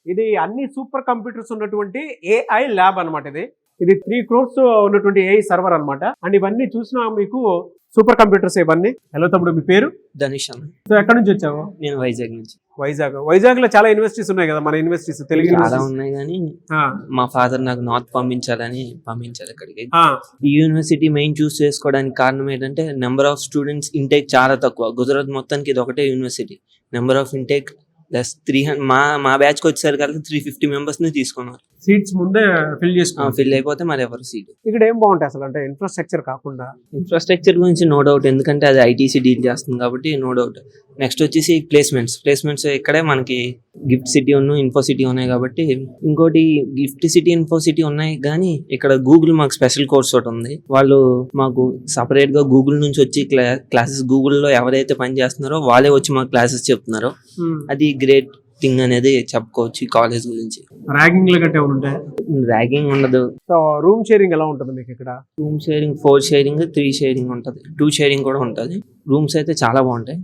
ఇది అన్ని super computers ఉన్నటువంటి ఏఐ ల్యాబ్ అన్నమాట. ఇది 3 crores ఉన్నటువంటి ఏఐ సర్వర్ అన్నమాట. అండ్ ఇవన్నీ చూసినా మీకు సూపర్ కంప్యూటర్స్ ఇవన్నీ. హలో తమ్ముడు, మీ పేరు? ధనుష్ అన్న. సో ఎక్కడి నుంచి వచ్చావు? నేను వైజాగ్ నుంచి. వైజాగ్ లో చాలా యూనివర్సిటీస్ ఉన్నాయి కదా, మన యూనివర్సిటీస్ తెలుగు చాలా ఉన్నాయి కానీ మా ఫాదర్ నాకు నార్త్ పంపించాలి ఇక్కడికి. ఈ యూనివర్సిటీ మెయిన్ చూస్ చేసుకోవడానికి కారణం ఏంటంటే నెంబర్ ఆఫ్ స్టూడెంట్స్ ఇంటేక్ చాలా తక్కువ. గుజరాత్ మొత్తానికి ఇది ఒకటే university. Number of intake plus 300. మా బ్యాచ్ కి వచ్చేసరికి 350 members ని తీసుకున్నారు. సీట్స్ ముందే ఫిల్ అయిపోతే మరి ఎవరు సీట్. ఇక్కడ ఏం బాగుంటాయి అసలు అంటే ఇన్ఫ్రాస్ట్రక్చర్ కాకుండా? ఇన్ఫ్రాస్ట్రక్చర్ గురించి నో డౌట్, ఎందుకంటే అది ఐటీసీ డీల్ చేస్తుంది కాబట్టి నో డౌట్. నెక్స్ట్ వచ్చేసి ప్లేస్మెంట్స్ ఇక్కడే మనకి గిఫ్ట్ సిటీ ఇన్ఫో సిటీ ఉన్నాయి కాబట్టి. ఇంకోటి గిఫ్ట్ సిటీ ఇన్ఫో సిటీ ఉన్నాయి కానీ ఇక్కడ గూగుల్ మాకు స్పెషల్ కోర్స్ ఒకటి ఉంది. వాళ్ళు మాకు సపరేట్ గా గూగుల్ నుంచి వచ్చి క్లాసెస్ గూగుల్లో ఎవరైతే పని చేస్తున్నారో వాళ్ళే వచ్చి మాకు క్లాసెస్ చెప్తున్నారు. అది గ్రేట్ థింగ్ అనేది చెప్పుకోవచ్చు ఈ కాలేజ్ గురించి. ర్యాగింగ్ ఉండదు. రూమ్ షేరింగ్ ఎలా ఉంటుంది మీకు ఇక్కడ? రూమ్ షేరింగ్ 4 షేరింగ్ 3 షేరింగ్ ఉంటుంది, 2 షేరింగ్ కూడా ఉంటుంది. రూమ్స్ అయితే చాలా బాగుంటాయి.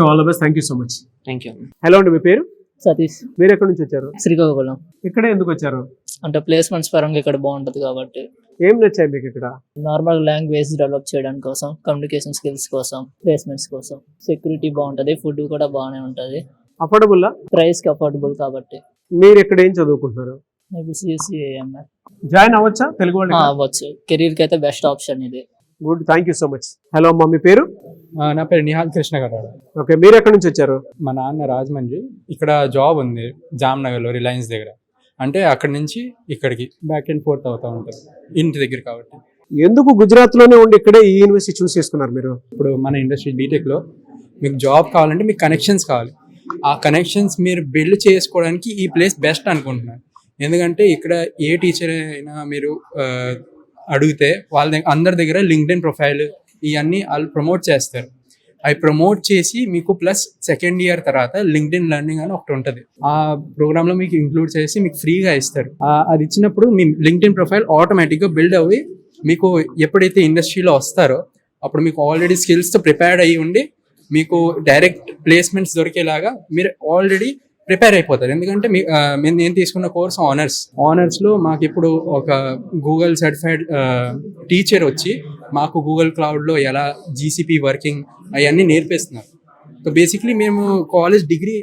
All the best. Thank you so much. Thank you. Hello అండి, మీ పేరు? సతీష్. మీరు ఎక్కడి నుంచి వచ్చారు? శ్రీకాకుళం. ఇక్కడే ఎందుకు వచ్చారు? అంటే ప్లేస్మెంట్స్ పరంగా ఇక్కడ బాగుంటది కాబట్టి. ఏం నచ్చాయి మీకు ఇక్కడ? నార్మల్ లాంగ్వేజ్ డెవలప్ చేయడానికి కోసం, కమ్యూనికేషన్ స్కిల్స్ కోసం, ప్లేస్మెంట్స్ కోసం. సెక్యూరిటీ బాగుంటది, ఫుడ్ కూడా బాగానే ఉంటది. అఫోర్డబుల్? ప్రైస్ కి అఫోర్డబుల్ కాబట్టి. మీరు ఇక్కడ ఏం చదువుకుంటున్నారు? ఇప్పుడు CSE జాయిన్ అవ్వచ్చా? తెలుగు వాళ్ళు అవ్వచ్చు. కెరీర్ కి అయితే బెస్ట్ ఆప్షన్ ఇది. Good, thank you so much. Hello అమ్మా, మీ పేరు? నా పేరు నిహాల్ కృష్ణ గారు. ఓకే, మీరు ఎక్కడి నుంచి వచ్చారు? మా నాన్న రాజమండ్రి. ఇక్కడ జాబ్ ఉంది జామ్నగర్లో, రిలయన్స్ దగ్గర. అంటే అక్కడి నుంచి ఇక్కడికి బ్యాక్ అండ్ ఫోర్త్ అవుతూ ఉంటుంది ఇంటి దగ్గర కాబట్టి. ఎందుకు గుజరాత్ లోనే ఉండి ఇక్కడే ఈ యూనివర్సిటీ చూస్ చేసుకున్నారు మీరు? ఇప్పుడు మన ఇండస్ట్రీ బీటెక్లో మీకు జాబ్ కావాలంటే మీకు కనెక్షన్స్ కావాలి. ఆ కనెక్షన్స్ మీరు బిల్డ్ చేసుకోవడానికి ఈ ప్లేస్ బెస్ట్ అనుకుంటున్నాను. ఎందుకంటే ఇక్కడ ఏ టీచర్ అయినా మీరు అడిగితే వాళ్ళ అందరి దగ్గర లింక్డ్ఇన్ ప్రొఫైల్ ఇవన్నీ వాళ్ళు ప్రమోట్ చేస్తారు. అవి ప్రమోట్ చేసి మీకు ప్లస్ సెకండ్ ఇయర్ తర్వాత లింక్డ్ఇన్ లెర్నింగ్ అని ఒకటి ఉంటుంది. ఆ ప్రోగ్రామ్లో మీకు ఇంక్లూడ్ చేసి మీకు ఫ్రీగా ఇస్తారు. అది ఇచ్చినప్పుడు మీ లింక్డ్ఇన్ ప్రొఫైల్ ఆటోమేటిక్గా బిల్డ్ అయ్యి మీకు ఎప్పుడైతే ఇండస్ట్రీలో వస్తారో అప్పుడు మీకు ఆల్రెడీ స్కిల్స్తో ప్రిపేర్డ్ అయ్యి ఉండి మీకు డైరెక్ట్ ప్లేస్మెంట్స్ దొరికేలాగా మీరు ఆల్రెడీ ప్రిపేర్ అయిపోతారు. ఎందుకంటే నేను తీసుకున్న కోర్స్ ఆనర్స్లో మాకు ఇప్పుడు ఒక గూగుల్ సర్టిఫైడ్ టీచర్ వచ్చి మాకు గూగుల్ క్లౌడ్లో ఎలా GCP వర్కింగ్ అవన్నీ నేర్పిస్తున్నారు. సో బేసిక్లీ మేము కాలేజ్ డిగ్రీ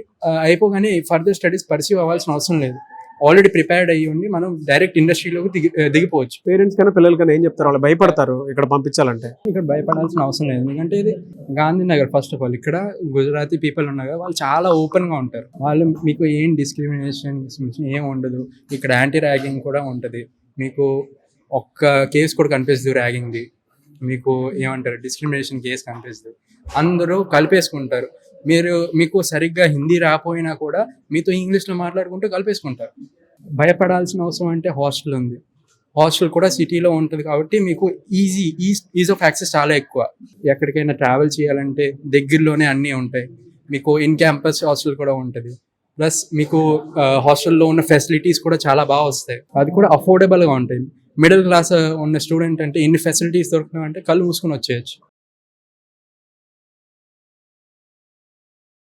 అయిపోగానే ఫర్దర్ స్టడీస్ పర్సీవ్ అవ్వాల్సిన అవసరం లేదు. ఆల్రెడీ ప్రిపేర్డ్ అయ్యి ఉండి మనం డైరెక్ట్ ఇండస్ట్రీలోకి దిగిపోవచ్చు. పేరెంట్స్ కన్నా పిల్లలకన్నా ఏం చెప్తారు? వాళ్ళు భయపడతారు ఇక్కడ పంపించాలంటే. ఇక్కడ భయపడాల్సిన అవసరం లేదు, ఎందుకంటే ఇది గాంధీనగర్. ఫస్ట్ ఆఫ్ ఆల్ ఇక్కడ గుజరాతీ పీపుల్ ఉన్నారు, వాళ్ళు చాలా ఓపెన్గా ఉంటారు. వాళ్ళు మీకు ఏం డిస్క్రిమినేషన్ ఏం ఉండదు. ఇక్కడ యాంటీ ర్యాగింగ్ కూడా ఉంటుంది. మీకు ఒక్క కేసు కూడా కనిపిస్తుంది ర్యాగింగ్ది. మీకు ఏమంటారు డిస్క్రిమినేషన్ కేసు కనిపిస్తుంది. అందరూ కలిపేసుకుంటారు. మీకు సరిగ్గా హిందీ రాపోయినా కూడా మీతో ఇంగ్లీష్లో మాట్లాడుకుంటూ కలిపేసుకుంటారు. భయపడాల్సిన అవసరం అంటే హాస్టల్ ఉంది. హాస్టల్ కూడా సిటీలో ఉంటుంది కాబట్టి మీకు ఈజ్ ఆఫ్ యాక్సెస్ చాలా ఎక్కువ. ఎక్కడికైనా ట్రావెల్ చేయాలంటే దగ్గరలోనే అన్నీ ఉంటాయి. మీకు ఇన్ క్యాంపస్ హాస్టల్ కూడా ఉంటుంది. ప్లస్ మీకు హాస్టల్లో ఉన్న ఫెసిలిటీస్ కూడా చాలా బాగా వస్తాయి. అది కూడా అఫోర్డబుల్గా ఉంటాయి. మిడిల్ క్లాస్ ఉన్న స్టూడెంట్ అంటే ఇన్ని ఫెసిలిటీస్ దొరుకుతున్నాయి అంటే కళ్ళు మూసుకొని వచ్చేయచ్చు.